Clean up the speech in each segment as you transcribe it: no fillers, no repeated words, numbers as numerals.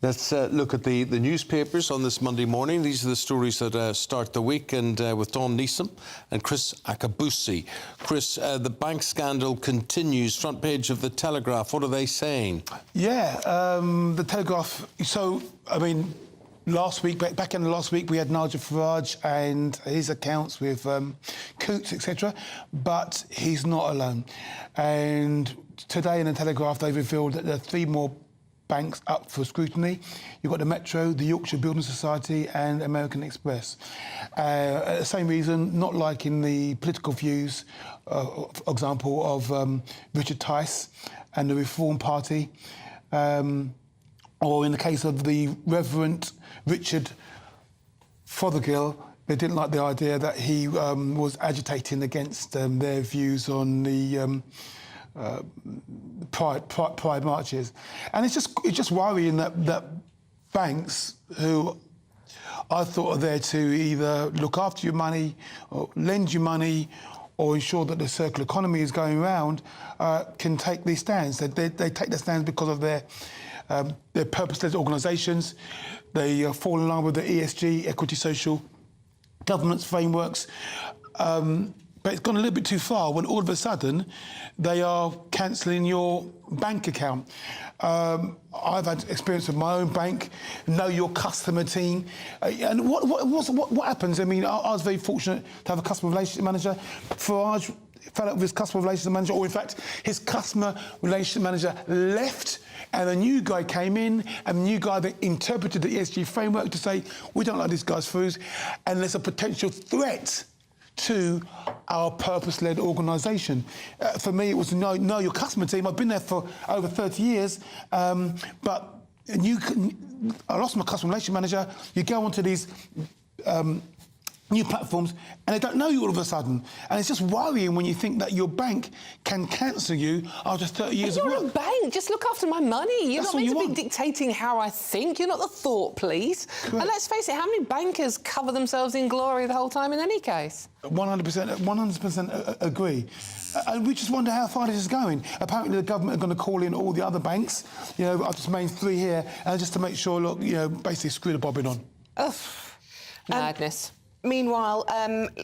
Let's look at the newspapers on this Monday morning. These are the stories that start the week, and with Dawn Neeson and Chris Akabusi. Chris, the bank scandal continues. Front page of the Telegraph. What are they saying? Yeah, the Telegraph. So, I mean, last week, back in the last week, we had Nigel Farage and his accounts with Coots, etc. But he's not alone. And today in the Telegraph, they revealed that there are 3 more banks up for scrutiny. You've got the Metro, the Yorkshire Building Society and American Express. The same reason, not liking the political views, for example, of Richard Tice and the Reform Party, or in the case of the Reverend Richard Fothergill, they didn't like the idea that he was agitating against their views on the pride marches, and it's just worrying that banks, who I thought are there to either look after your money, or lend you money, or ensure that the circular economy is going around, can take these stands. They take the stands because of their purpose-led organisations. They fall in line with the ESG, equity, social governance frameworks. But it's gone a little bit too far when all of a sudden they are cancelling your bank account. I've had experience with my own bank, know your customer team. And what happens? I mean, I was very fortunate to have a customer relationship manager. Farage fell out with his customer relationship manager, or in fact, his customer relationship manager left, and a new guy came in, and the new guy that interpreted the ESG framework to say, we don't like this guy's views, and there's a potential threat to our purpose-led organisation. For me, it was know your customer team. I've been there for over 30 years, but I lost my customer relationship manager. You go onto these new platforms, and they don't know you all of a sudden. And it's just worrying when you think that your bank can cancel you after 30 years of work. You're a bank. Just look after my money. You're That's not meant all to you be dictating how I think. You're not the thought police. Correct. And let's face it, how many bankers cover themselves in glory the whole time in any case? 100% agree. And we just wonder how far this is going. Apparently the government are going to call in all the other banks. You know, I've just named 3 here, just to make sure, look, you know, basically screw the bobbin on. Ugh, madness. Meanwhile,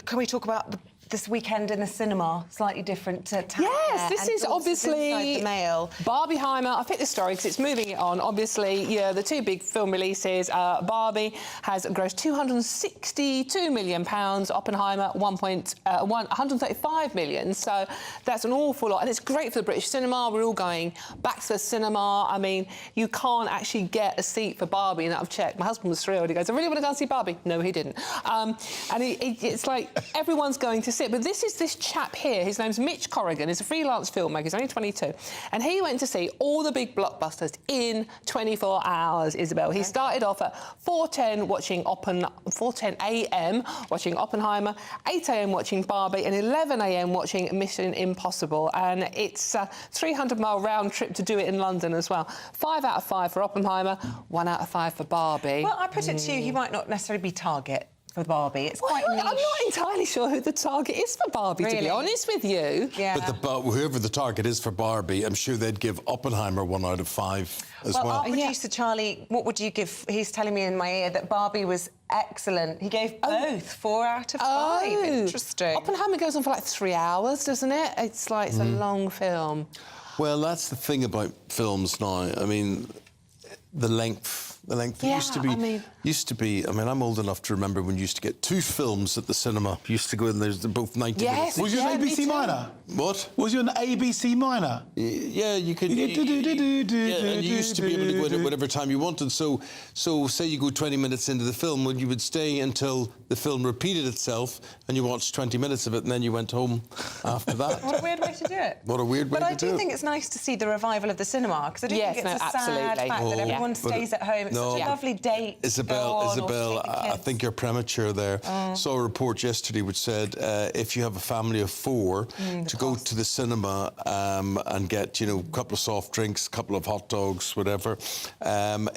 can we talk about this weekend in the cinema? Slightly different to Yes, this is obviously the Mail. Barbieheimer. I picked this story because it's moving it on. Obviously, yeah, the 2 big film releases. Barbie has grossed £262 million. Oppenheimer, 135 million. So that's an awful lot, and it's great for the British cinema. We're all going back to the cinema. I mean, you can't actually get a seat for Barbie, and I've checked. My husband was thrilled. He goes, "I really want to go and see Barbie." No, he didn't. And it's like everyone's going to see it. But this is this chap here. His name's Mitch Corrigan. He's a freelance filmmaker. He's only 22. And he went to see all the big blockbusters in 24 hours, Isabel. He started off at 4:10 a.m. watching Oppenheimer, 8 a.m. watching Barbie, and 11 a.m. watching Mission Impossible. And it's a 300-mile round trip to do it in London as well. 5 out of 5 for Oppenheimer, 1 out of 5 for Barbie. Well, I put it to you, he might not necessarily be target for Barbie. It's quite niche. I'm not entirely sure who the target is for Barbie, to be honest with you. Yeah. But whoever the target is for Barbie, I'm sure they'd give Oppenheimer 1 out of 5 as well. Our producer, Charlie, what would you give? He's telling me in my ear that Barbie was excellent. He gave both 4 out of 5. Interesting. Oppenheimer goes on for like 3 hours, doesn't it? It's like, it's a long film. Well, that's the thing about films now. I mean, the length Yeah, used to be. I mean, I'm old enough to remember when you used to get 2 films at the cinema. You used to go in. They're both 90 minutes. Was you an ABC minor? What? Was you an ABC minor? Yeah, you could. And you used to be able to go in at whatever time you wanted. So say you go 20 minutes into the film, well, you would stay until the film repeated itself, and you watched 20 minutes of it, and then you went home after that. What a weird way to do it. What a weird way to do it. But I do think it's nice to see the revival of the cinema, because I do think it's a sad fact that everyone stays at home. It's such a lovely date. Isabel, Isabel, I think you're premature there. Saw a report yesterday which said if you have a family of 4 to go to the cinema and get, you know, a couple of soft drinks, a couple of hot dogs, whatever,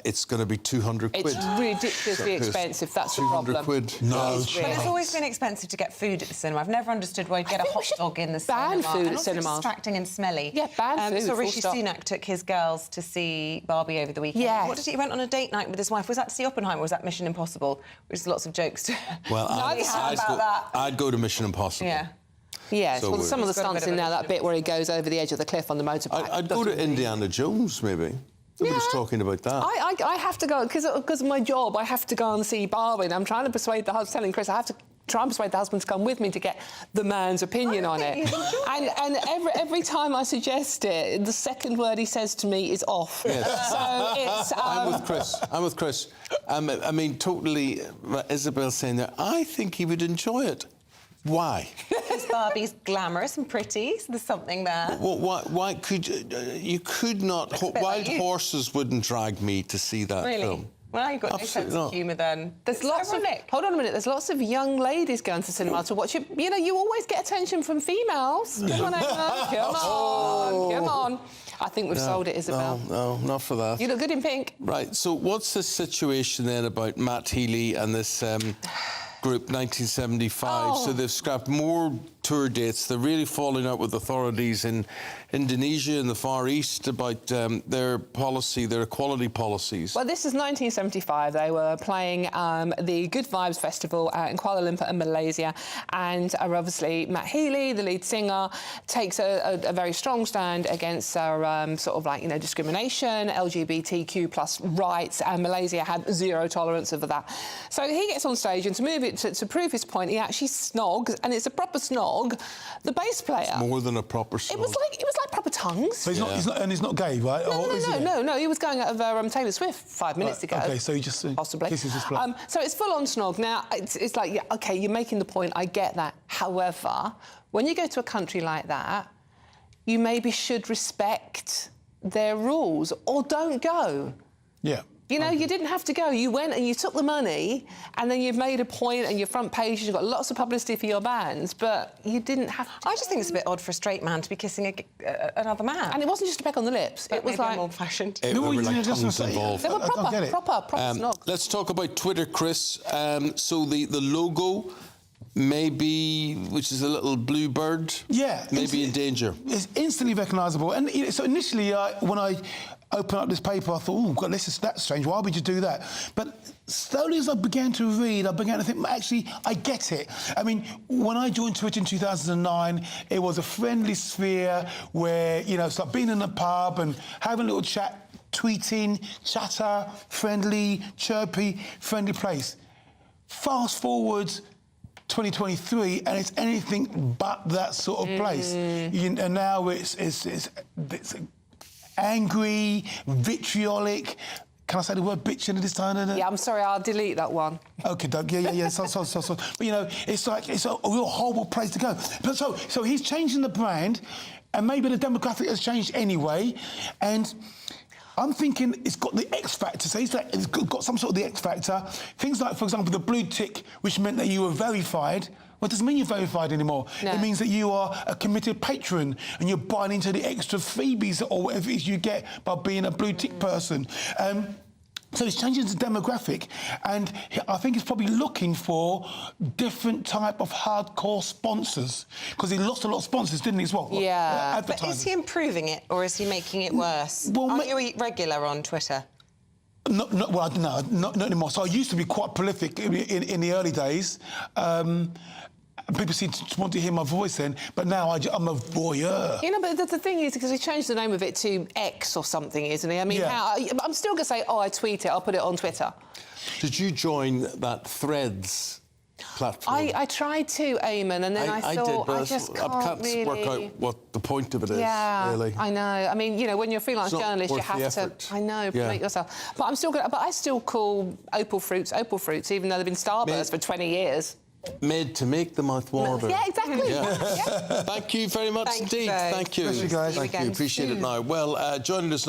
it's going to be 200 quid. It's ridiculously expensive. That's the problem. 200 quid. No It's chance. But it's always been expensive to get food at the cinema. I've never understood why you'd get a think we hot should dog in the ban cinema. food and at also cinemas. distracting and smelly. Yeah, ban food, So full Rishi stop. Sunak took his girls to see Barbie over the weekend. Yes. What did he went on a date night with his wife? Was that to see Oppenheimer or was that Mission Impossible? There's lots of jokes to Well, I'd go to Mission Impossible. Yeah. Yes, So well, some of the It's got a stunts bit in of now, a that bit where he goes over the edge of the cliff on the motorbike. I'd go to Indiana Jones, maybe. Nobody's talking about that. I have to go, because of my job, I have to go and see Barbie, and I'm trying to persuade the husband, telling Chris I have to try and persuade the husband to come with me to get the man's opinion on it. And every time I suggest it, the second word he says to me is off. Yes. So it's... I'm with Chris. I mean, totally, Isabel saying that, I think he would enjoy it. Why? Because Barbie's glamorous and pretty, so there's something there. Well, why could you could not... bit like Wild you. horses wouldn't drag me to see that Really? film. Well, you've got Absolutely no sense not. of humour then. There's It's lots ironic. of... Hold on a minute. There's lots of young ladies going to cinema to watch it. You know, you always get attention from females. Come on, Emma. Come on. Come on. I think we've sold it, Isabel. No, not for that. You look good in pink. Right, so what's the situation then about Matt Healy and this group 1975? So they've scrapped more tour dates. They're really falling out with authorities in Indonesia and the Far East about their policy, their equality policies. Well, this is 1975. They were playing the Good Vibes Festival in Kuala Lumpur in Malaysia. And obviously, Matt Healy, the lead singer, takes a very strong stand against sort of like, you know, discrimination, LGBTQ plus rights, and Malaysia had zero tolerance of that. So he gets on stage, and to prove his point, he actually snogs, and it's a proper snog, the bass player. More than a proper song. It was like proper tongues. So he's not gay, right? No. He was going over Taylor Swift 5 minutes ago. Okay, so he just possibly kisses his flag. So it's full on snog. Now it's like, yeah, okay, you're making the point. I get that. However, when you go to a country like that, you maybe should respect their rules or don't go. Yeah. You know, you didn't have to go. You went and you took the money, and then you've made a point, and your front page, you've got lots of publicity for your bands, but you didn't have to. I just think it's a bit odd for a straight man to be kissing another man. And it wasn't just a peck on the lips. It was like... old-fashioned. There were like tongues involved. They were I don't get it. proper snog. Let's talk about Twitter, Chris. So the logo may be, which is a little blue bird, may be in danger. It's instantly recognisable. And you know, so initially, when I opened up this paper, I thought, oh, God, that's strange. Why would you do that? But slowly as I began to read, I began to think, actually, I get it. I mean, when I joined Twitter in 2009, it was a friendly sphere where, you know, it's like being in a pub and having a little chat, tweeting, chatter, friendly, chirpy, friendly place. Fast forward 2023, and it's anything but that sort of place. And now it's angry, vitriolic. Can I say the word bitch in this time? Yeah, I'm sorry, I'll delete that one. Okay, Doug. Yeah. So. But you know, it's a real horrible place to go. But so he's changing the brand, and maybe the demographic has changed anyway, and I'm thinking it's got the X factor. So it's got some sort of the X factor. Things like, for example, the blue tick, which meant that you were verified. Well, it doesn't mean you're verified anymore. No. It means that you are a committed patron and you're buying into the extra freebies or whatever it is you get by being a blue tick person. So it's changing the demographic, and I think he's probably looking for different type of hardcore sponsors, because he lost a lot of sponsors, didn't he, as well? Yeah. But is he improving it or is he making it worse? Well, Aren't you regular on Twitter? Not anymore. So I used to be quite prolific in the early days. People seem to want to hear my voice then, but now I'm a voyeur. You know, but the thing is, because he changed the name of it to X or something, isn't he? I mean, I'm still going to say, oh, I tweet it, I'll put it on Twitter. Did you join that Threads platform? I tried to, Eamonn, and then I thought, did, I just can't really... work out what the point of it is, Yeah, really. I know. I mean, you know, when you're a freelance It's not journalist, you worth the have to... effort. I know, Yeah. promote yourself. But I still call opal fruits, even though they've been Starburst for 20 years. Made to make the mouth water. Yeah, exactly. Yeah. Yeah. Thank you very much Thanks, indeed. Joe. Thank you. Bless you guys. Thank you. Again Appreciate it soon. now. Well, joining us now.